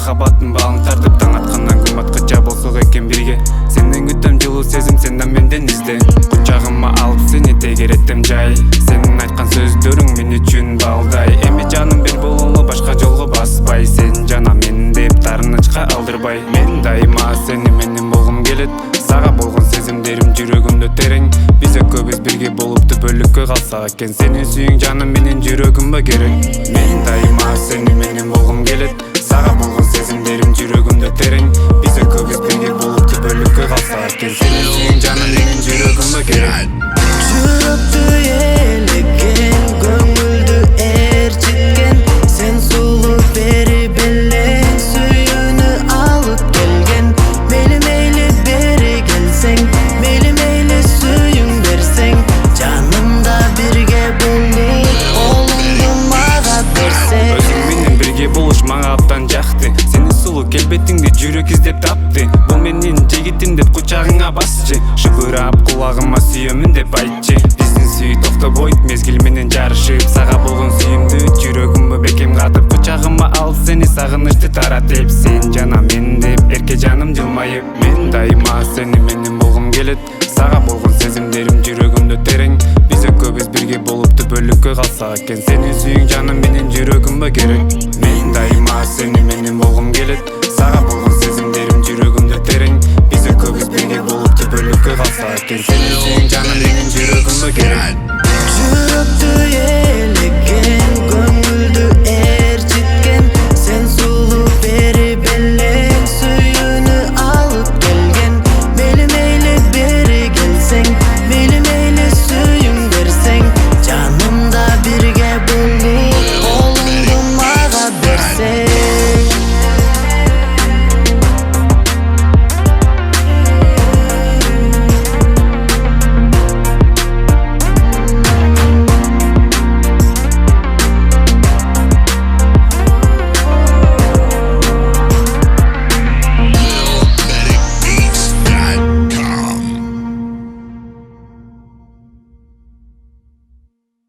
махаббаттын балын тартып таң аткандан күн баткыча болсок экен бирге. Сенден күтөм жылуу сезим, сенден менден изде. Кучагыма алып сени тегереттем жай. Сенин айткан сөздөрүң мен үчүн балдай. Эми жаным бир бололу башка жолго баспай. Сен жана мен деп таарынычка алдырбай. Мен дайыма сени менен болгум келет. Сага болгон сезимдерим жүрөгүмдө терең. Биз экөөбүз бирге болуп түбөлүккө калсак экен. Сенин сүйүң жаным менен жүрөгүмө керек. Мен дайыма сени менен болгум келет. Сага болгон сезимдерим жүрөгүмдө терең. Биз экөөбүз бирге болуп түбөлүккө калсак экен. Сенин сүйүң жаным менен жүрөгүмө керек. Жүрөктү ээлеген, көңүлдү ээрчиткен, сен сулуу бери белең сүйүүнү алып келген. Мейли мейли бери келсең, мейли мейли сүйүң берсең, жанымда бирге болуп колуңду мага берсең. Өзүң менен бирге болуш мага абдан жакты. Сенин сулуу келбетиңди жүрөк издеп тапты. Бул менин жигитим деп кучагыңа басчы. Шыбырап кулагыма сүйөмүн деп айтчы. Биздин сүй токтобойт мезгил менен жарышып. Сага болгон сүйүмдү жүрөгүмө бекем катып. Кучагыма алып сени сагынычты таратып. Сен жана мен деп эрке жаным жылмайып. Мен дайыма сени менен болгум келет. Сага болгон сезимдерим жүрөгүмдө терең. Биз экөөбүз бирге болуп түбөлүккө калсак экен. Сенин сүйүң жаным менен жүрөгүмө керек. Мен дайыма сени менен болгум келет.